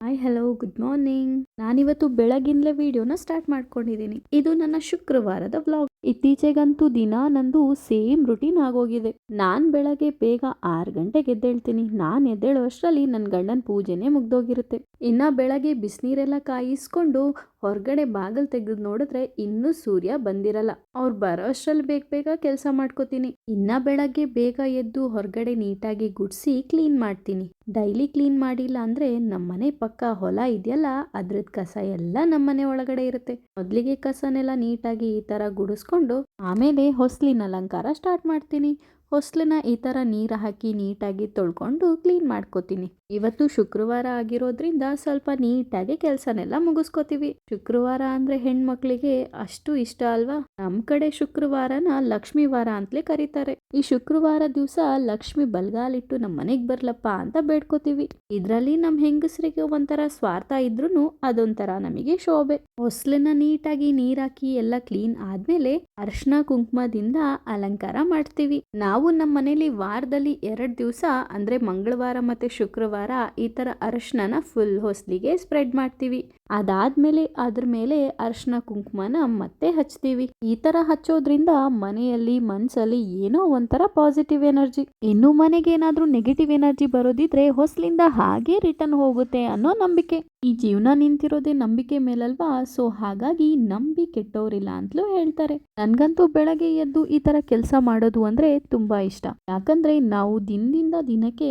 Hi hello good morning. ನಾನಿವತ್ತು ಬೆಳಗಿಂದಲೇ ವಿಡಿಯೋನ start ಮಾಡ್ಕೊಂಡಿದ್ದೀನಿ. ಇದು ನನ್ನ ಶುಕ್ರವಾರದ ವ್ಲಾಗ್. ಇತ್ತೀಚೆಗಂತೂ ದಿನ ನಂದು ಸೇಮ್ ರುಟೀನ್ ಆಗೋಗಿದೆ. ನಾನ್ ಬೆಳಗ್ಗೆ ಬೇಗ 6 ಗಂಟೆಗೆ ಎದ್ದೇಳ್ತೀನಿ. ನಾನ್ ಎದ್ದೇಳೋಷ್ಟರಲ್ಲಿ ನನ್ನ ಗಂಡನ ಪೂಜೆನೆ ಮುಗ್ದೋಗಿರುತ್ತೆ. ಇನ್ನ ಬೆಳಗ್ಗೆ ಬಿಸಿನೀರೆಲ್ಲ ಕಾಯಿಸ್ಕೊಂಡು ಹೊರಗಡೆ ಬಾಗಿಲು ತೆಗೆದು ನೋಡಿದ್ರೆ ಇನ್ನೂ ಸೂರ್ಯ ಬಂದಿರಲ್ಲ. ಅವ್ರು ಬರೋ ಅಷ್ಟ್ರಲ್ಲಿ ಬೇಗ ಕೆಲಸ ಮಾಡ್ಕೋತೀನಿ. ಇನ್ನ ಬೆಳಗ್ಗೆ ಬೇಗ ಎದ್ದು ಹೊರಗಡೆ ನೀಟಾಗಿ ಗುಡಿಸಿ ಕ್ಲೀನ್ ಮಾಡ್ತೀನಿ. ಡೈಲಿ ಕ್ಲೀನ್ ಮಾಡಿಲ್ಲ ಅಂದ್ರೆ ನಮ್ಮನೆ ಪಕ್ಕ ಹೊಲ ಇದೆಯಲ್ಲ, ಅದ್ರದ್ ಕಸ ಎಲ್ಲ ನಮ್ಮನೆ ಒಳಗಡೆ ಇರುತ್ತೆ. ಮೊದ್ಲಿಗೆ ಕಸನೆಲ್ಲ ನೀಟಾಗಿ ಈ ತರ ಗುಡಿಸ್ಕೊಂಡು ಆಮೇಲೆ ಹೊಸ್ಲಿನ ಅಲಂಕಾರ ಸ್ಟಾರ್ಟ್ ಮಾಡ್ತೀನಿ. ಹೊಸ್ಲನ್ನ ಈ ತರ ನೀರು ಹಾಕಿ ನೀಟಾಗಿ ತೊಳ್ಕೊಂಡು ಕ್ಲೀನ್ ಮಾಡ್ಕೋತೀನಿ. ಇವತ್ತು ಶುಕ್ರವಾರ ಆಗಿರೋದ್ರಿಂದ ಸ್ವಲ್ಪ ನೀಟಾಗಿ ಕೆಲಸನೆಲ್ಲ ಮುಗಿಸ್ಕೋತೀವಿ. ಶುಕ್ರವಾರ ಅಂದ್ರೆ ಹೆಣ್ಮಕ್ಳಿಗೆ ಅಷ್ಟು ಇಷ್ಟ ಅಲ್ವಾ. ನಮ್ ಕಡೆ ಶುಕ್ರವಾರನ ಲಕ್ಷ್ಮೀ ವಾರ ಅಂತಲೇ ಕರೀತಾರೆ. ಈ ಶುಕ್ರವಾರ ದಿವಸ ಲಕ್ಷ್ಮಿ ಬಲ್ಗಾಲಿಟ್ಟು ನಮ್ಮ ಮನೆಗ್ ಬರ್ಲಪ್ಪ ಅಂತ ಬೇಡ್ಕೋತೀವಿ. ಇದ್ರಲ್ಲಿ ನಮ್ ಹೆಂಗಸರಿಗೆ ಒಂಥರ ಸ್ವಾರ್ಥ ಇದ್ರೂನು ಅದೊಂಥರ ನಮಗೆ ಶೋಭೆ. ಹೊಸ್ಲನ್ನ ನೀಟಾಗಿ ನೀರಾಕಿ ಎಲ್ಲ ಕ್ಲೀನ್ ಆದ್ಮೇಲೆ ಅರ್ಶಿನ ಕುಂಕುಮದಿಂದ ಅಲಂಕಾರ ಮಾಡ್ತೀವಿ. ನಾವು ನಮ್ಮ ಮನೇಲಿ ವಾರದಲ್ಲಿ 2 ದಿವಸ ಅಂದ್ರೆ ಮಂಗಳವಾರ ಮತ್ತೆ ಶುಕ್ರವಾರ ಈ ತರ ಅರಿಶಿನ ಫುಲ್ ಹೊಸ್ಲಿಗೆ ಸ್ಪ್ರೆಡ್ ಮಾಡ್ತೀವಿ. ಅದಾದ್ಮೇಲೆ ಅದ್ರ ಮೇಲೆ ಅರಿಶಿನ ಕುಂಕುಮನ ಮತ್ತೆ ಹಚ್ತೀವಿ. ಈ ತರ ಹಚ್ಚೋದ್ರಿಂದ ಮನೆಯಲ್ಲಿ ಮನ್ಸಲ್ಲಿ ಏನೋ ಒಂಥರ ಪಾಸಿಟಿವ್ ಎನರ್ಜಿ. ಇನ್ನು ಮನೆಗೆ ಏನಾದ್ರೂ ನೆಗೆಟಿವ್ ಎನರ್ಜಿ ಬರೋದಿದ್ರೆ ಹೊಸ್ಲಿಂದ ಹಾಗೆ ರಿಟರ್ನ್ ಹೋಗುತ್ತೆ ಅನ್ನೋ ನಂಬಿಕೆ. ಈ ಜೀವನ ನಿಂತಿರೋದೇ ನಂಬಿಕೆ ಮೇಲಲ್ವಾ. ಸೊ ಹಾಗಾಗಿ ನಂಬಿ ಕೆಟ್ಟೋರಿಲ್ಲ ಅಂತಲೂ ಹೇಳ್ತಾರೆ. ನನ್ಗಂತೂ ಬೆಳಗ್ಗೆ ಎದ್ದು ಈ ತರ ಕೆಲಸ ಮಾಡೋದು ಅಂದ್ರೆ ತುಂಬಾ ಇಷ್ಟ. ಯಾಕಂದ್ರೆ ನಾವು ದಿನದಿಂದ ದಿನಕ್ಕೆ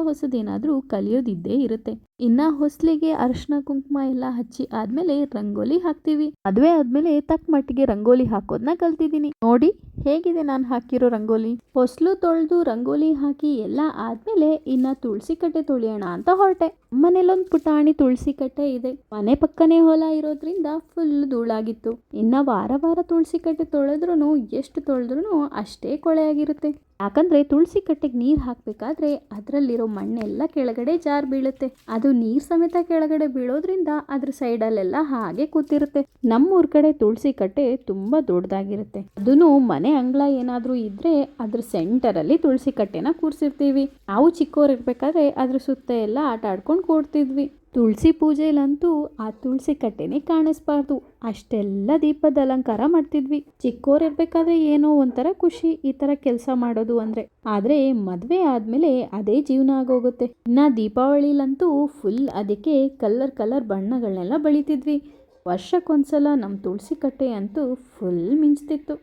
ಹೊಸದೇನಾದ್ರೂ ಕಲಿಯೋದಿದ್ದೇ ಇರುತ್ತೆ. ಇನ್ನ ಹೊಸ್ಲಿಗೆ ಅರಿಶಿನ ಕುಂಕುಮ ಎಲ್ಲ ಹಚ್ಚಿ ಆದ್ಮೇಲೆ ರಂಗೋಲಿ ಹಾಕ್ತಿವಿ. ಮದ್ವೆ ಆದ್ಮೇಲೆ ತಕ್ಕ ಮಟ್ಟಿಗೆ ರಂಗೋಲಿ ಹಾಕೋದ್ನ ಕಲ್ತಿದ್ದೀನಿ. ನೋಡಿ ಹೇಗಿದೆ ನಾನು ಹಾಕಿರೋ ರಂಗೋಲಿ. ಹೊಸ್ಲು ತೊಳೆದು ರಂಗೋಲಿ ಹಾಕಿ ಎಲ್ಲ ಆದ್ಮೇಲೆ ಇನ್ನ ತುಳಸಿ ಕಟ್ಟೆ ತೊಳೆಯೋಣ ಅಂತ ಹೊರಟೆ. ಮನೇಲೊಂದು ಪುಟಾಣಿ ತುಳಸಿ ಕಟ್ಟೆ ಇದೆ. ಮನೆ ಪಕ್ಕನೇ ಹೊಲ ಇರೋದ್ರಿಂದ ಫುಲ್ ಧೂಳಾಗಿತ್ತು. ಇನ್ನ ವಾರ ತುಳಸಿ ಕಟ್ಟೆ ತೊಳೆದ್ರೂ ಎಷ್ಟು ತೊಳೆದ್ರೂ ಅಷ್ಟೇ ಕೊಳೆಯಾಗಿರುತ್ತೆ. ಯಾಕಂದ್ರೆ ತುಳಸಿ ಕಟ್ಟೆಗೆ ನೀರ್ ಹಾಕ್ಬೇಕಾದ್ರೆ ಅದ್ರಲ್ಲಿರೋ ಮಣ್ಣೆಲ್ಲ ಕೆಳಗಡೆ ಜಾರ್ ಬೀಳುತ್ತೆ. ಅದು ನೀರ್ ಸಮೇತ ಕೆಳಗಡೆ ಬೀಳೋದ್ರಿಂದ ಅದ್ರ ಸೈಡಲ್ಲೆಲ್ಲ ಹಾಗೆ ಕೂತಿರುತ್ತೆ. ನಮ್ಮೂರ್ ಕಡೆ ತುಳಸಿ ಕಟ್ಟೆ ತುಂಬಾ ದೊಡ್ಡದಾಗಿರುತ್ತೆ. ಅದನ್ನು ಮನೆ ಅಂಗಳ ಏನಾದ್ರೂ ಇದ್ರೆ ಅದ್ರ ಸೆಂಟರ್ ಅಲ್ಲಿ ತುಳಸಿ ಕಟ್ಟೆನ ಕೂರ್ಸಿರ್ತೀವಿ. ನಾವು ಚಿಕ್ಕವರಿರ್ಬೇಕಾದ್ರೆ ಅದ್ರ ಸುತ್ತ ಎಲ್ಲ ಆಟ ಆಡ್ಕೊಂಡು ಕೂಡ್ತಿದ್ವಿ. ತುಳಸಿ ಪೂಜೆಲಂತೂ ಆ ತುಳಸಿ ಕಟ್ಟೆನೇ ಕಾಣಿಸ್ಬಾರ್ದು, ಅಷ್ಟೆಲ್ಲ ದೀಪದ ಅಲಂಕಾರ ಮಾಡ್ತಿದ್ವಿ. ಚಿಕ್ಕೋರಿರ್ಬೇಕಾದ್ರೆ ಏನೋ ಒಂಥರ ಖುಷಿ ಈ ತರ ಕೆಲಸ ಮಾಡೋದು ಅಂದ್ರೆ. ಆದ್ರೆ ಮದ್ವೆ ಆದ್ಮೇಲೆ ಅದೇ ಜೀವನ ಆಗೋಗುತ್ತೆ. ಇನ್ನ ದೀಪಾವಳಿಲಂತೂ ಫುಲ್ ಅದಕ್ಕೆ ಕಲರ್ ಬಣ್ಣಗಳನ್ನೆಲ್ಲ ಬಳಿತಿದ್ವಿ. ವರ್ಷಕ್ಕೊಂದ್ಸಲ ನಮ್ಮ ತುಳಸಿ ಕಟ್ಟೆ ಅಂತೂ ಫುಲ್ ಮಿಂಚ್ತಿತ್ತು.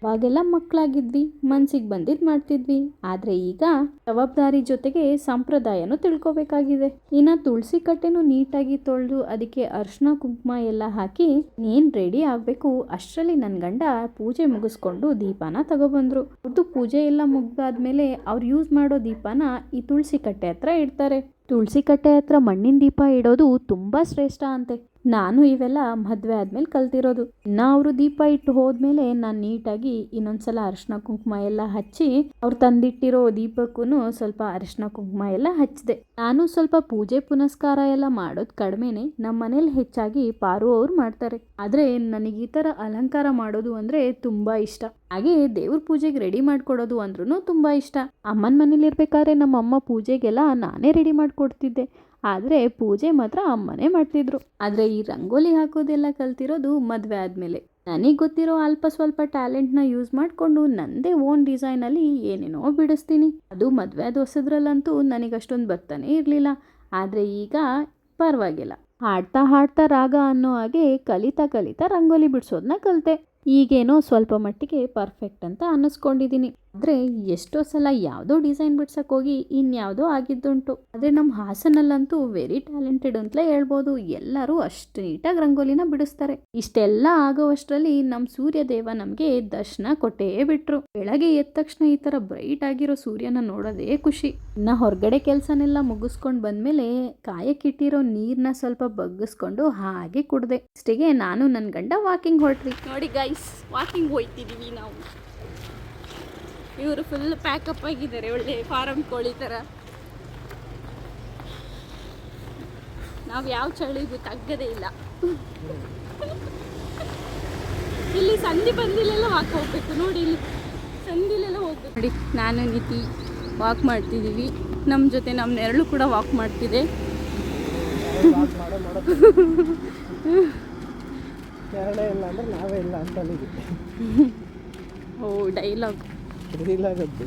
ಅವಾಗೆಲ್ಲ ಮಕ್ಕಳಾಗಿದ್ವಿ, ಮನ್ಸಿಗೆ ಬಂದಿದ್ದು ಮಾಡ್ತಿದ್ವಿ. ಆದ್ರೆ ಈಗ ಜವಾಬ್ದಾರಿ ಜೊತೆಗೆ ಸಂಪ್ರದಾಯನೂ ತಿಳ್ಕೊಬೇಕಾಗಿದೆ. ಇನ್ನ ತುಳಸಿ ಕಟ್ಟೆನೂ ನೀಟಾಗಿ ತೊಳೆದು ಅದಕ್ಕೆ ಅರಿಶಿನ ಕುಂಕುಮ ಎಲ್ಲ ಹಾಕಿ ನೀನ್ ರೆಡಿ ಆಗ್ಬೇಕು ಅಷ್ಟರಲ್ಲಿ ನನ್ನ ಗಂಡ ಪೂಜೆ ಮುಗಿಸ್ಕೊಂಡು ದೀಪನ ತಗೊಬಂದ್ರು. ಅವ್ರದ್ದು ಪೂಜೆ ಎಲ್ಲ ಮುಗ್ದಾದ್ಮೇಲೆ ಅವ್ರು ಯೂಸ್ ಮಾಡೋ ದೀಪನ ಈ ತುಳಸಿ ಕಟ್ಟೆ ಹತ್ರ ಇಡ್ತಾರೆ. ತುಳಸಿ ಕಟ್ಟೆ ಹತ್ರ ಮಣ್ಣಿನ ದೀಪ ಇಡೋದು ತುಂಬಾ ಶ್ರೇಷ್ಠ ಅಂತೆ. ನಾನು ಇವೆಲ್ಲ ಮದ್ವೆ ಆದ್ಮೇಲೆ ಕಲ್ತಿರೋದು. ಇನ್ನ ಅವರು ದೀಪ ಇಟ್ಟು ಹೋದ್ಮೇಲೆ ನಾನು ನೀಟಾಗಿ ಇನ್ನೊಂದ್ಸಲ ಅರಿಶಿನ ಕುಂಕುಮ ಎಲ್ಲ ಹಚ್ಚಿ ಅವ್ರು ತಂದಿಟ್ಟಿರೋ ದೀಪಕ್ಕೂ ಸ್ವಲ್ಪ ಅರಿಶಿನ ಕುಂಕುಮ ಎಲ್ಲ ಹಚ್ಚಿದೆ. ನಾನು ಸ್ವಲ್ಪ ಪೂಜೆ ಪುನಸ್ಕಾರ ಎಲ್ಲ ಮಾಡೋದು ಕಡಿಮೆನೆ. ನಮ್ಮ ಮನೇಲಿ ಹೆಚ್ಚಾಗಿ ಪಾರು ಅವ್ರು ಮಾಡ್ತಾರೆ. ಆದ್ರೆ ನನಗೆ ಈ ತರ ಅಲಂಕಾರ ಮಾಡೋದು ಅಂದ್ರೆ ತುಂಬಾ ಇಷ್ಟ. ಹಾಗೆ ದೇವ್ರ ಪೂಜೆಗೆ ರೆಡಿ ಮಾಡ್ಕೊಡೋದು ಅಂದ್ರೂ ತುಂಬಾ ಇಷ್ಟ. ಅಮ್ಮನ ಮನೇಲಿ ಇರ್ಬೇಕಾದ್ರೆ ನಮ್ಮ ಅಮ್ಮ ಪೂಜೆಗೆಲ್ಲ ನಾನೇ ರೆಡಿ ಮಾಡ್ಕೊಡ್ತಿದ್ದೆ. ಆದರೆ ಪೂಜೆ ಮಾತ್ರ ಅಮ್ಮನೇ ಮಾಡ್ತಿದ್ರು. ಆದರೆ ಈ ರಂಗೋಲಿ ಹಾಕೋದೆಲ್ಲ ಕಲ್ತಿರೋದು ಮದುವೆ ಆದಮೇಲೆ. ನನಗೆ ಗೊತ್ತಿರೋ ಅಲ್ಪ ಸ್ವಲ್ಪ ಟ್ಯಾಲೆಂಟ್ನ ಯೂಸ್ ಮಾಡಿಕೊಂಡು ನನ್ನದೇ ಓನ್ ಡಿಸೈನಲ್ಲಿ ಏನೇನೋ ಬಿಡಿಸ್ತೀನಿ. ಅದು ಮದುವೆ ಆದ ಹೊಸದ್ರಲ್ಲಂತೂ ನನಗೆ ಅಷ್ಟೊಂದು ಬರ್ತಾನೆ ಇರಲಿಲ್ಲ. ಆದರೆ ಈಗ ಪರವಾಗಿಲ್ಲ. ಹಾಡ್ತಾ ರಾಗ ಅನ್ನೋ ಹಾಗೆ ಕಲಿತಾ ರಂಗೋಲಿ ಬಿಡಿಸೋದನ್ನ ಕಲಿತೆ. ಈಗೇನೋ ಸ್ವಲ್ಪ ಮಟ್ಟಿಗೆ ಪರ್ಫೆಕ್ಟ್ ಅಂತ ಅನ್ನಿಸ್ಕೊಂಡಿದ್ದೀನಿ. ಆದರೆ ಎಷ್ಟೋ ಸಲ ಯಾವುದೋ ಡಿಸೈನ್ ಬಿಡ್ಸಕ್ಕೆ ಹೋಗಿ ಇನ್ಯಾವುದೋ ಆಗಿದ್ದುಂಟು. ಆದರೆ ನಮ್ಮ ಹಾಸನಲ್ಲಂತೂ ವೆರಿ ಟ್ಯಾಲೆಂಟೆಡ್ ಅಂತಲೇ ಹೇಳ್ಬೋದು. ಎಲ್ಲರೂ ಅಷ್ಟು ನೀಟಾಗಿ ರಂಗೋಲಿನ ಬಿಡಿಸ್ತಾರೆ. ಇಷ್ಟೆಲ್ಲ ಆಗೋವಷ್ಟರಲ್ಲಿ ನಮ್ಮ ಸೂರ್ಯ ದೇವ ನಮಗೆ ದರ್ಶನ ಕೊಟ್ಟೇ ಬಿಟ್ರು. ಬೆಳಗ್ಗೆ ಎದ್ದ ತಕ್ಷಣ ಈ ಥರ ಬ್ರೈಟ್ ಆಗಿರೋ ಸೂರ್ಯನ ನೋಡೋದೇ ಖುಷಿ. ಇನ್ನು ಹೊರಗಡೆ ಕೆಲಸನೆಲ್ಲ ಮುಗಿಸ್ಕೊಂಡು ಬಂದಮೇಲೆ ಕಾಯಕ್ಕಿಟ್ಟಿರೋ ನೀರನ್ನ ಸ್ವಲ್ಪ ಬಗ್ಗಿಸ್ಕೊಂಡು ಹಾಗೆ ಕುಡ್ದೆ. ಅಷ್ಟಿಗೆ ನಾನು ನನ್ನ ಗಂಡ ವಾಕಿಂಗ್ ಹೊರಟ್ರಿ. ನೋಡಿ ಗೈಸ್, ವಾಕಿಂಗ್ ಹೋಯ್ತಿದ್ದೀವಿ ನಾವು. ಇವರು ಫುಲ್ ಪ್ಯಾಕಪ್ ಆಗಿದ್ದಾರೆ, ಒಳ್ಳೆ ಫಾರಂ ಕೋಳಿ ಥರ. ನಾವು ಯಾವ ಚಳಿಗೂ ತಗ್ಗದೇ ಇಲ್ಲ. ಇಲ್ಲಿ ಸಂಧಿ ಬಂದಿಲೆಲ್ಲ ವಾಕ್ ಹೋಗ್ಬೇಕು. ನೋಡಿ ಇಲ್ಲಿ ಸಂಧಿಲೆಲ್ಲ ಹೋಗ್ಬೇಕು. ನೋಡಿ ನಾನು ನಿತಿ ವಾಕ್ ಮಾಡ್ತಿದ್ದೀವಿ. ನಮ್ಮ ಜೊತೆ ನಮ್ಮ ನೆರಳು ಕೂಡ ವಾಕ್ ಮಾಡ್ತಿದೆ. ಎರಡೇ ಇಲ್ಲ ಅಂದ್ರೆ ನಾವೇ ಇಲ್ಲ ಅಂತ ಅಲ್ಲಿಗೆ. ಓ ಡೈಲಾಗ್ ಡೈಲಾಗದ್ದು.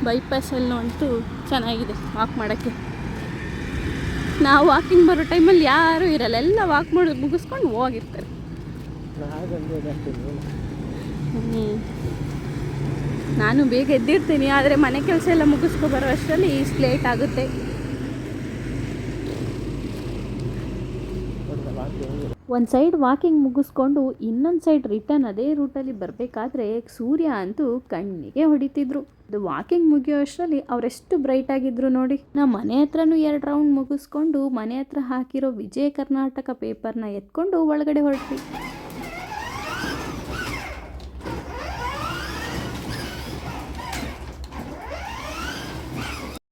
ಬೈಪಾಸಲ್ಲಿ ಅಂತೂ ಚೆನ್ನಾಗಿದೆ ವಾಕ್ ಮಾಡೋಕ್ಕೆ. ನಾವು ವಾಕಿಂಗ್ ಬರೋ ಟೈಮಲ್ಲಿ ಯಾರೂ ಇರಲ್ಲ, ಎಲ್ಲ ವಾಕ್ ಮಾಡಿ ಮುಗಿಸ್ಕೊಂಡು ಹೋಗಿರ್ತಾರೆ. ನಾನು ಬೇಗ ಎದ್ದಿರ್ತೀನಿ, ಆದರೆ ಮನೆ ಕೆಲಸ ಎಲ್ಲ ಮುಗಿಸ್ಕೊ ಬರೋ ಅಷ್ಟರಲ್ಲಿ ಇಷ್ಟು ಲೇಟ್ ಆಗುತ್ತೆ. ಒಂದು ಸೈಡ್ ವಾಕಿಂಗ್ ಮುಗಿಸ್ಕೊಂಡು ಇನ್ನೊಂದು ಸೈಡ್ ರಿಟರ್ನ್ ಅದೇ ರೂಟಲ್ಲಿ ಬರಬೇಕಾದ್ರೆ ಸೂರ್ಯ ಅಂತೂ ಕಣ್ಣಿಗೆ ಹೊಡಿತಿದ್ರು. ಅದು ವಾಕಿಂಗ್ ಮುಗಿಯೋ ಅಷ್ಟರಲ್ಲಿ ಅವರೆಷ್ಟು ಬ್ರೈಟ್ ಆಗಿದ್ರು ನೋಡಿ. ನಾ ಮನೆ ಹತ್ರನೂ 2 ರೌಂಡ್ ಮುಗಿಸ್ಕೊಂಡು ಮನೆ ಹತ್ರ ಹಾಕಿರೋ ವಿಜಯ ಕರ್ನಾಟಕ ಪೇಪರ್ನ ಎತ್ಕೊಂಡು ಒಳಗಡೆ ಹೊರಟ್ವಿ.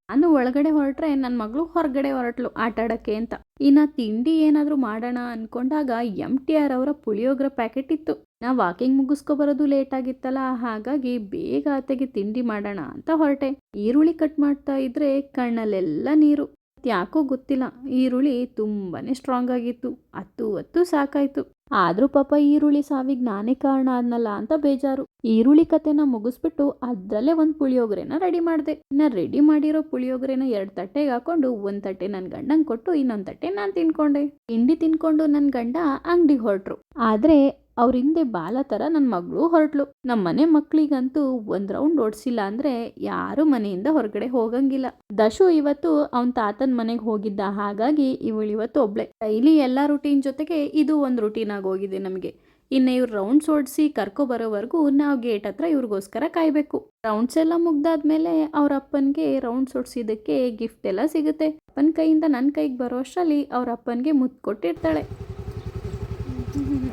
ನಾನು ಒಳಗಡೆ ಹೊರಟ್ರೆ ನನ್ನ ಮಗಳು ಹೊರಗಡೆ ಹೊರಟ್ಲು ಆಟ ಆಡೋಕ್ಕೆ ಅಂತ. ಇನ್ನು ತಿಂಡಿ ಏನಾದರೂ ಮಾಡೋಣ ಅಂದ್ಕೊಂಡಾಗ MTR ಅವರ ಪುಳಿಯೋಗರೆ ಪ್ಯಾಕೆಟ್ ಇತ್ತು. ನಾ ವಾಕಿಂಗ್ ಮುಗಿಸ್ಕೊ ಬರೋದು ಲೇಟ್ ಆಗಿತ್ತಲ್ಲ, ಹಾಗಾಗಿ ಬೇಗ ಆತೆಗೆ ತಿಂಡಿ ಮಾಡೋಣ ಅಂತ ಹೊರಟೆ. ಈರುಳ್ಳಿ ಕಟ್ ಮಾಡ್ತಾ ಇದ್ರೆ ಕಣ್ಣಲ್ಲೆಲ್ಲ ನೀರು. ಯಾಕೋ ಗೊತ್ತಿಲ್ಲ, ಈರುಳ್ಳಿ ತುಂಬಾನೇ ಸ್ಟ್ರಾಂಗ್ ಆಗಿತ್ತು. ಹತ್ತು ಸಾಕಾಯ್ತು. ಆದರೂ ಪಾಪ ಈರುಳ್ಳಿ ಸಾವಿಗೆ ನಾನೇ ಕಾರಣ ಆದ್ನಲ್ಲ ಅಂತ ಬೇಜಾರು. ಈರುಳ್ಳಿ ಕತೆನ ಮುಗಿಸ್ಬಿಟ್ಟು ಅದರಲ್ಲೇ ಒಂದು ಪುಳಿಯೋಗರೆನ ರೆಡಿ ಮಾಡಿದೆ. ನಾ ರೆಡಿ ಮಾಡಿರೋ ಪುಳಿಯೋಗರೆನ 2 ತಟ್ಟೆಗೆ ಹಾಕೊಂಡು 1 ತಟ್ಟೆ ನನ್ನ ಗಂಡಂಗೆ ಕೊಟ್ಟು ಇನ್ನೊಂದು ತಟ್ಟೆ ನಾನು ತಿನ್ಕೊಂಡೆ. ತಿಂಡಿ ತಿನ್ಕೊಂಡು ನನ್ನ ಗಂಡ ಅಂಗಡಿಗೆ ಹೊರಟ್ರು. ಆದರೆ ಅವ್ರ ಹಿಂದೆ ಬಾಲ ಥರ ನನ್ನ ಮಗಳು ಹೊರಟ್ಲು. ನಮ್ಮ ಮನೆ ಮಕ್ಕಳಿಗಂತೂ 1 ರೌಂಡ್ ಓಡಿಸಿಲ್ಲ ಅಂದರೆ ಯಾರೂ ಮನೆಯಿಂದ ಹೊರಗಡೆ ಹೋಗಂಗಿಲ್ಲ. ದಶು ಇವತ್ತು ಅವನ ತಾತನ ಮನೆಗೆ ಹೋಗಿದ್ದ, ಹಾಗಾಗಿ ಇವತ್ತು ಒಬ್ಳೆ. ಡೈಲಿ ಎಲ್ಲ ರೂಟೀನ್ ಜೊತೆಗೆ ಇದು ಒಂದು ರೂಟೀನ್ ಆಗೋಗಿದೆ ನಮಗೆ. ಇನ್ನು ಇವ್ರು ರೌಂಡ್ಸ್ ಓಡಿಸಿ ಕರ್ಕೊಬರೋವರೆಗೂ ನಾವು ಗೇಟ್ ಹತ್ರ ಇವ್ರಿಗೋಸ್ಕರ ಕಾಯಬೇಕು. ರೌಂಡ್ಸ್ ಎಲ್ಲ ಮುಗ್ದಾದ್ಮೇಲೆ ಅವ್ರ ಅಪ್ಪನಿಗೆ ರೌಂಡ್ಸ್ ಓಡಿಸಿದ್ದಕ್ಕೆ ಗಿಫ್ಟ್ ಎಲ್ಲ ಸಿಗುತ್ತೆ. ಅಪ್ಪನ ಕೈಯಿಂದ ನನ್ನ ಕೈಗೆ ಬರೋ ಅಷ್ಟರಲ್ಲಿ ಅವ್ರ ಅಪ್ಪನಿಗೆ ಮುತ್ತು ಕೊಟ್ಟಿರ್ತಾಳೆ.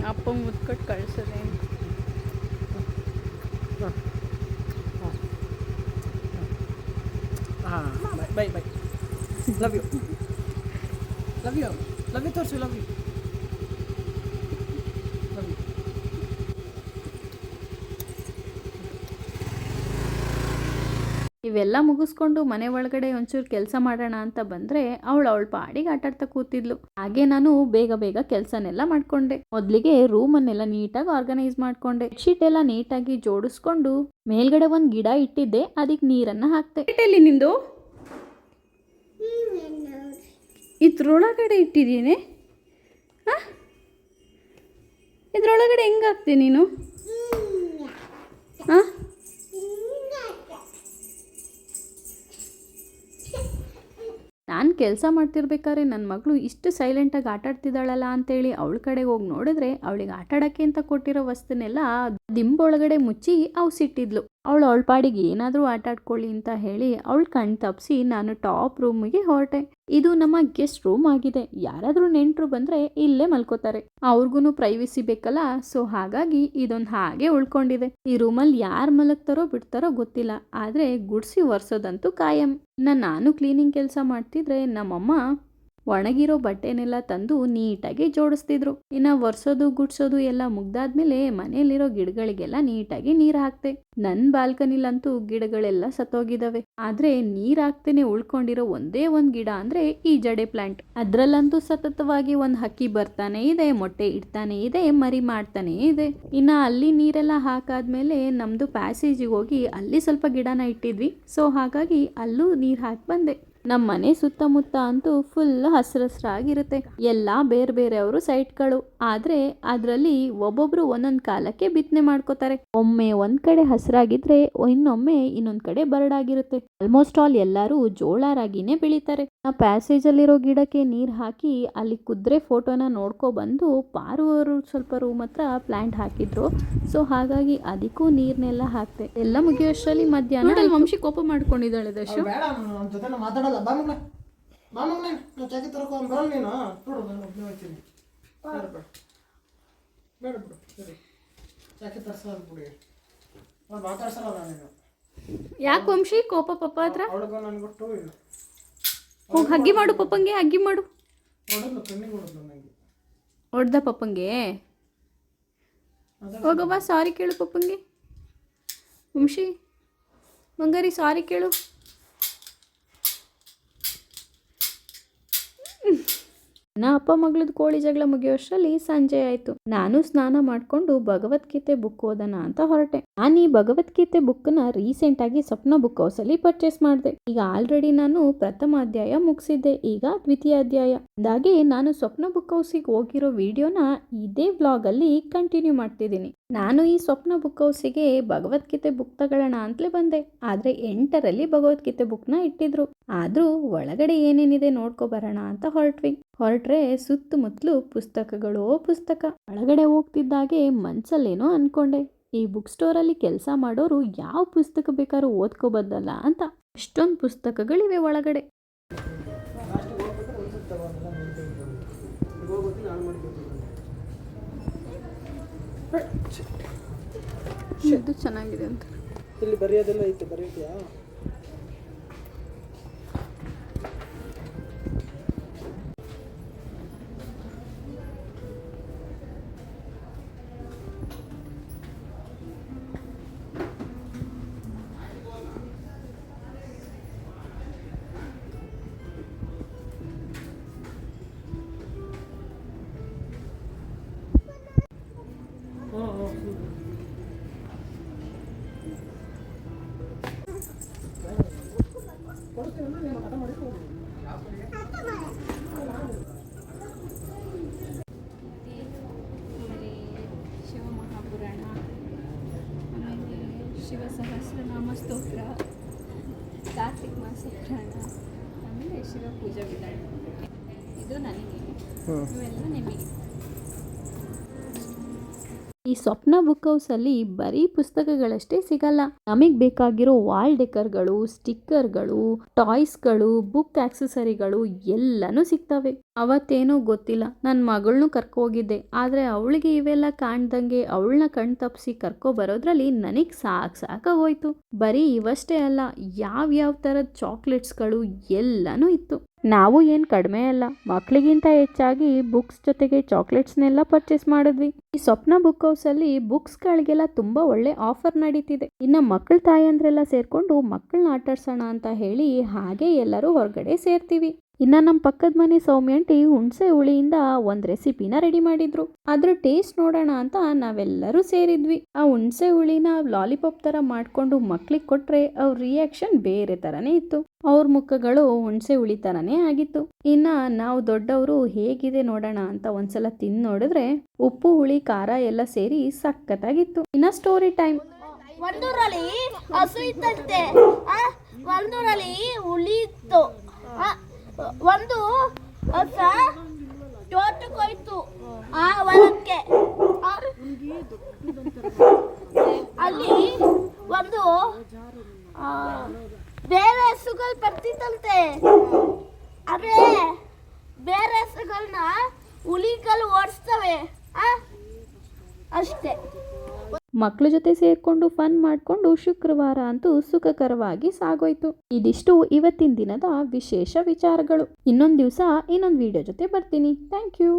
ಅಪ್ಪ ಮುತ್ತು ಕೊಟ್ಟು ಕಳಿಸೋದೆ. Bye bye. ಲವ್ ಯು ತೋರಿಸು. Love you. ಇವೆಲ್ಲ ಮುಗಿಸ್ಕೊಂಡು ಮನೆ ಒಳಗಡೆ ಒಂಚೂರು ಕೆಲಸ ಮಾಡೋಣ ಅಂತ ಬಂದರೆ ಅವಳ ಪಾಡಿಗೆ ಆಟಾಡ್ತಾ ಕೂತಿದ್ಲು. ಹಾಗೆ ನಾನು ಬೇಗ ಕೆಲಸನೆಲ್ಲ ಮಾಡ್ಕೊಂಡೆ. ಮೊದಲಿಗೆ ರೂಮನ್ನೆಲ್ಲ ನೀಟಾಗಿ ಆರ್ಗನೈಸ್ ಮಾಡ್ಕೊಂಡೆ. ಬೆಡ್ಶೀಟ್ ಎಲ್ಲ ನೀಟಾಗಿ ಜೋಡಿಸ್ಕೊಂಡು ಮೇಲ್ಗಡೆ ಒಂದು ಗಿಡ ಇಟ್ಟಿದ್ದೆ, ಅದಕ್ಕೆ ನೀರನ್ನು ಹಾಕ್ತೆ. ಎಲ್ಲಿ ನಿಂದು ಇದ್ರೊಳಗಡೆ ಇಟ್ಟಿದ್ದೀನಿ. ಇದ್ರೊಳಗಡೆ ಹೆಂಗಾಗ್ತಿ ನೀನು? ಹಾಂ, ನಾನು ಕೆಲಸ ಮಾಡ್ತಿರ್ಬೇಕಾದ್ರೆ ನನ್ನ ಮಗಳು ಇಷ್ಟು ಸೈಲೆಂಟಾಗಿ ಆಟಾಡ್ತಿದ್ದಾಳಲ್ಲ ಅಂತೇಳಿ ಅವಳ ಕಡೆಗೆ ಹೋಗಿ ನೋಡಿದ್ರೆ ಅವಳಿಗೆ ಆಟಾಡೋಕ್ಕೆ ಅಂತ ಕೊಟ್ಟಿರೋ ವಸ್ತುನೆಲ್ಲ ದಿಂಬೊಳಗಡೆ ಮುಚ್ಚಿ ಸಿಟ್ಟಿದ್ಲು. ಅವಳ ಪಾಡಿಗೆ ಏನಾದರೂ ಆಟಾಡ್ಕೊಳ್ಳಿ ಅಂತ ಹೇಳಿ ಅವಳು ಕಣ್ ತಪ್ಪಿಸಿ ನಾನು ಟಾಪ್ ರೂಮಿಗೆ ಹೊರಟೆ. ಇದು ನಮ್ಮ ಗೆಸ್ಟ್ ರೂಮ್ ಆಗಿದೆ. ಯಾರಾದರೂ ನೆಂಟರು ಬಂದರೆ ಇಲ್ಲೇ ಮಲ್ಕೋತಾರೆ, ಅವ್ರಿಗೂ ಪ್ರೈವಸಿ ಬೇಕಲ್ಲ. ಸೊ ಹಾಗಾಗಿ ಇದೊಂದು ಹಾಗೆ ಉಳ್ಕೊಂಡಿದೆ. ಈ ರೂಮಲ್ಲಿ ಯಾರು ಮಲಗ್ತಾರೋ ಬಿಡ್ತಾರೋ ಗೊತ್ತಿಲ್ಲ, ಆದರೆ ಗುಡಿಸಿ ಒರೆಸೋದಂತೂ ಕಾಯಂ. ನಾನು ಕ್ಲೀನಿಂಗ್ ಕೆಲಸ ಮಾಡ್ತಿದ್ರೆ ನಮ್ಮಮ್ಮ ಒಣಗಿರೋ ಬಟ್ಟೆನೆಲ್ಲ ತಂದು ನೀಟಾಗಿ ಜೋಡಿಸ್ತಿದ್ರು. ಇನ್ನು ಒರೆಸೋದು ಗುಡ್ಸೋದು ಎಲ್ಲ ಮುಗ್ದಾದ್ಮೇಲೆ ಮನೆಯಲ್ಲಿರೋ ಗಿಡಗಳಿಗೆಲ್ಲ ನೀಟಾಗಿ ನೀರು ಹಾಕ್ತೆ. ನನ್ನ ಬಾಲ್ಕನಿಲಂತೂ ಗಿಡಗಳೆಲ್ಲ ಸತ್ತೋಗಿದಾವೆ. ಆದ್ರೆ ನೀರ್ ಹಾಕ್ತೇನೆ ಉಳ್ಕೊಂಡಿರೋ ಒಂದೇ ಒಂದು ಗಿಡ ಅಂದ್ರೆ ಈ ಜಡೆ ಪ್ಲಾಂಟ್. ಅದ್ರಲ್ಲಂತೂ ಸತತವಾಗಿ ಒಂದು ಹಕ್ಕಿ ಬರ್ತಾನೆ ಇದೆ, ಮೊಟ್ಟೆ ಇಡ್ತಾನೆ ಇದೆ, ಮರಿ ಮಾಡ್ತಾನೆ ಇದೆ. ಇನ್ನ ಅಲ್ಲಿ ನೀರೆಲ್ಲ ಹಾಕಾದ್ಮೇಲೆ ನಮ್ದು ಪ್ಯಾಸೇಜಿಗೆ ಹೋಗಿ ಅಲ್ಲಿ ಸ್ವಲ್ಪ ಗಿಡನ ಇಟ್ಟಿದ್ವಿ. ಸೊ ಹಾಗಾಗಿ ಅಲ್ಲೂ ನೀರ್ ಹಾಕಿ ಬಂದೆ. ನಮ್ಮ ಮನೆ ಸುತ್ತಮುತ್ತ ಅಂತೂ ಫುಲ್ ಹಸಿರಾಗಿರುತ್ತೆ. ಎಲ್ಲ ಬೇರೆ ಬೇರೆಯವರು ಸೈಟ್ಗಳು. ಆದರೆ ಅದರಲ್ಲಿ ಒಬ್ಬೊಬ್ರು ಒಂದೊಂದು ಕಾಲಕ್ಕೆ ಬಿತ್ತನೆ ಮಾಡ್ಕೋತಾರೆ. ಒಮ್ಮೆ ಒಂದ್ ಕಡೆ ಹಸಿರಾಗಿದ್ರೆ ಇನ್ನೊಮ್ಮೆ ಇನ್ನೊಂದ್ ಕಡೆ ಬರಡಾಗಿರುತ್ತೆ. ಆಲ್ಮೋಸ್ಟ್ ಆಲ್ ಎಲ್ಲರೂ ಜೋಳ ರಾಗಿನೇ ಬೆಳಿತಾರೆ. ಆ ಪ್ಯಾಸೇಜ್ ಅಲ್ಲಿರೋ ಗಿಡಕ್ಕೆ ನೀರ್ ಹಾಕಿ ಅಲ್ಲಿ ಕುದ್ರೆ ಫೋಟೋನ ನೋಡ್ಕೊ ಬಂದು ಪಾರು ಅವರು ಸ್ವಲ್ಪ ರೂಮ್ ಹತ್ರ ಪ್ಲಾಂಟ್ ಹಾಕಿದ್ರು. ಸೊ ಹಾಗಾಗಿ ಅದಕ್ಕೂ ನೀರ್ನೆಲ್ಲ ಹಾಕ್ತೆ. ಎಲ್ಲ ಮುಗಿಯೋಷ್ಟರಲ್ಲಿ ಮಧ್ಯಾಹ್ನ ವಂಶಿ ಕೋಪ ಮಾಡ್ಕೊಂಡಿದ್ದಾಳೆ. ದಶು ಯಾಕೆ ವಂಶಿ ಕೋಪ ಪಪ್ಪ ಹತ್ರ? ಹೋಗಿ ಹಗ್ಗಿ ಮಾಡು ಪಪ್ಪಂಗೆ, ಹಗ್ಗಿ ಮಾಡು. ಹೊಡ್ದ ಪಪ್ಪಂಗೆ? ಹೋಗವ್ವ ಸಾರಿ ಕೇಳು ಪಪ್ಪಂಗೆ. ವಂಶಿ ಮಂಗಾರಿ ಸಾರಿ ಕೇಳು. ನಾ ಅಪ್ಪ ಮಗಳದ್ ಕೋಳಿ ಜಗಳ ಮುಗಿಯೋಷ್ಟರಲ್ಲಿ ಸಂಜೆ ಆಯ್ತು. ನಾನು ಸ್ನಾನ ಮಾಡ್ಕೊಂಡು ಭಗವದ್ಗೀತೆ ಬುಕ್ ಓದೋಣ ಅಂತ ಹೊರಟೆ. ನಾನು ಈ ಭಗವದ್ಗೀತೆ ಬುಕ್ ನ ರೀಸೆಂಟ್ ಆಗಿ ಸ್ವಪ್ನ ಬುಕ್ ಹೌಸ್ ಅಲ್ಲಿ ಪರ್ಚೇಸ್ ಮಾಡಿದೆ. ಈಗ ಆಲ್ರೆಡಿ ನಾನು ಪ್ರಥಮ ಅಧ್ಯಾಯ ಮುಗಿಸಿದ್ದೆ, ಈಗ ದ್ವಿತೀಯ ಅಧ್ಯಾಯ. ಹಾಗಾಗಿ ನಾನು ಸ್ವಪ್ನ ಬುಕ್ ಹೌಸಿಗೆ ಹೋಗಿರೋ ವಿಡಿಯೋನ ಇದೇ ವ್ಲಾಗ್ ಅಲ್ಲಿ ಕಂಟಿನ್ಯೂ ಮಾಡ್ತಿದ್ದೀನಿ. ನಾನು ಈ ಸ್ವಪ್ನ ಬುಕ್ ಹೌಸಿಗೆ ಭಗವದ್ಗೀತೆ ಬುಕ್ ತಗೊಳ್ಳೋಣ ಅಂತಲೇ ಬಂದೆ, ಆದ್ರೆ 8ರಲ್ಲಿ ಭಗವದ್ಗೀತೆ ಬುಕ್ನ ಇಟ್ಟಿದ್ರು. ಆದ್ರೂ ಒಳಗಡೆ ಏನೇನಿದೆ ನೋಡ್ಕೊ ಬರೋಣ ಅಂತ ಹೊರಟ್ರೆ ಸುತ್ತಮುತ್ತಲು ಪುಸ್ತಕಗಳು ಪುಸ್ತಕ. ಒಳಗಡೆ ಹೋಗ್ತಿದ್ದಾಗೆ ಮನ್ಸಲ್ಲೇನೋ ಅನ್ಕೊಂಡೆ, ಈ ಬುಕ್ ಸ್ಟೋರಲ್ಲಿ ಕೆಲಸ ಮಾಡೋರು ಯಾವ ಪುಸ್ತಕ ಬೇಕಾದ್ರೂ ಓದ್ಕೋಬೋದಲ್ಲ ಅಂತ. ಅಷ್ಟೊಂದು ಪುಸ್ತಕಗಳಿವೆ ಒಳಗಡೆ. ಇದು ಚೆನ್ನಾಗಿದೆ ಅಂತ. ಇಲ್ಲಿ ಬರೆಯೋದೆಲ್ಲ ಐತೆ, ಬರೆಯೋದ್ಯಾ? ಶಿವ ಮಹಾಪುರಾಣ, ಆಮೇಲೆ ಶಿವ ಸಹಸ್ರನಾಮ ಸ್ತೋತ್ರ, ಕಾರ್ತಿಕ್ ಮಾಸ ಪುರಾಣ, ಆಮೇಲೆ ಶಿವ ಪೂಜಾ ವಿಧಾನ. ಇದು ನನಗೆ, ಇವೆಲ್ಲ ನಿಮಗೆ. ಈ ಸ್ವಪ್ನ ಬುಕ್ ಹೌಸ್ ಅಲ್ಲಿ ಬರೀ ಪುಸ್ತಕಗಳಷ್ಟೇ ಸಿಗಲ್ಲ, ನಮಗ್ ಬೇಕಾಗಿರೋ ವಾಲ್ ಡೆಕರ್ಗಳು, ಸ್ಟಿಕ್ಕರ್ಗಳು, ಟಾಯ್ಸ್ಗಳು, ಬುಕ್ ಆಕ್ಸೆಸರಿಗಳು ಎಲ್ಲಾನು ಸಿಗ್ತವೆ. ಅವತ್ತೇನೋ ಗೊತ್ತಿಲ್ಲ, ನನ್ನ ಮಗಳನ್ನೂ ಕರ್ಕೊ ಹೋಗಿದ್ದೆ, ಆದ್ರೆ ಅವಳಿಗೆ ಇವೆಲ್ಲ ಕಾಣ್ದಂಗೆ ಅವಳನ್ನ ಕಣ್ ತಪ್ಪಿಸಿ ಕರ್ಕೊ ಬರೋದ್ರಲ್ಲಿ ನನಗ್ ಸಾಕಾಗೋಯ್ತು. ಬರೀ ಇವಷ್ಟೇ ಅಲ್ಲ, ಯಾವ ಥರದ ಚಾಕ್ಲೇಟ್ಸ್ಗಳು ಎಲ್ಲಾನು ಇತ್ತು. ನಾವು ಏನು ಕಡಿಮೆ ಅಲ್ಲ, ಮಕ್ಕಳಿಗಿಂತ ಹೆಚ್ಚಾಗಿ ಬುಕ್ಸ್ ಜೊತೆಗೆ ಚಾಕ್ಲೇಟ್ಸ್ನೆಲ್ಲ ಪರ್ಚೇಸ್ ಮಾಡಿದ್ವಿ. ಈ ಸ್ವಪ್ನ ಬುಕ್ ಹೌಸ್ ಅಲ್ಲಿ ಬುಕ್ಸ್ಗಳಿಗೆಲ್ಲ ತುಂಬಾ ಒಳ್ಳೆ ಆಫರ್ ನಡೀತಿದೆ. ಇನ್ನು ಮಕ್ಕಳ ತಾಯಂದ್ರೆಲ್ಲ ಸೇರ್ಕೊಂಡು ಮಕ್ಕಳನ್ನ ಆಟಾಡ್ಸೋಣ ಅಂತ ಹೇಳಿ ಹಾಗೆ ಎಲ್ಲರೂ ಹೊರಗಡೆ ಸೇರ್ತೀವಿ. ಇನ್ನ ನಮ್ಮ ಪಕ್ಕದ ಮನೆ ಸೌಮ್ಯಂಟಿ ಹುಣಸೆ ಹುಳಿಯಿಂದ ಒಂದು ರೆಸಿಪಿನ ರೆಡಿ ಮಾಡಿದ್ರು. ಅದ್ರ ಟೇಸ್ಟ್ ನೋಡೋಣ ಅಂತ ನಾವೆಲ್ಲರೂ ಸೇರಿದ್ವಿ. ಆ ಹುಣಸೆ ಹುಳಿನ ಲಾಲಿಪಾಪ್ ತರ ಮಾಡ್ಕೊಂಡು ಮಕ್ಳಿಗೆ ಕೊಟ್ರೆ ಅವ್ರ ರಿಯಾಕ್ಷನ್ ಬೇರೆ ತರನೇ ಇತ್ತು. ಅವ್ರ ಮುಖಗಳು ಹುಣಸೆ ಹುಳಿ ತರನೇ ಆಗಿತ್ತು. ಇನ್ನ ನಾವು ದೊಡ್ಡವರು ಹೇಗಿದೆ ನೋಡೋಣ ಅಂತ ಒಂದ್ಸಲ ತಿಂದು ನೋಡಿದ್ರೆ ಉಪ್ಪು ಹುಳಿ ಖಾರ ಎಲ್ಲ ಸೇರಿ ಸಖತ್ತಾಗಿತ್ತು. ಇನ್ನ ಸ್ಟೋರಿ ಟೈಮ್. ಒಂದೂರಲ್ಲಿ ಹಸು ಇತ್ತಂತೆ, ಒಂದೂರಲ್ಲಿ ಹುಲಿ ಇತ್ತು. ಒಂದು ಹೊಸ ತೋಟಕ್ಕೆ ಹೋಯ್ತು, ಆ ಹೊಲಕ್ಕೆ. ಅಲ್ಲಿ ಒಂದು ಬೇರೆ ಹಸುಗಳು ಬರ್ತಿತ್ತಂತೆ. ಅದೇ ಬೇರೆ ಹಸುಗಳನ್ನ ಹುಲಿಗಳು ಓಡಿಸ್ತವೆ ಅಷ್ಟೇ. ಮಕ್ಕಳ ಜೊತೆ ಸೇರ್ಕೊಂಡು ಫನ್ ಮಾಡ್ಕೊಂಡು ಶುಕ್ರವಾರ ಅಂತೂ ಸುಖಕರವಾಗಿ ಸಾಗೋಯ್ತು. ಇದಿಷ್ಟು ಇವತ್ತಿನ ದಿನದ ವಿಶೇಷ ವಿಚಾರಗಳು. ಇನ್ನೊಂದು ದಿವಸ ಇನ್ನೊಂದು ವಿಡಿಯೋ ಜೊತೆ ಬರ್ತೀನಿ. Thank you.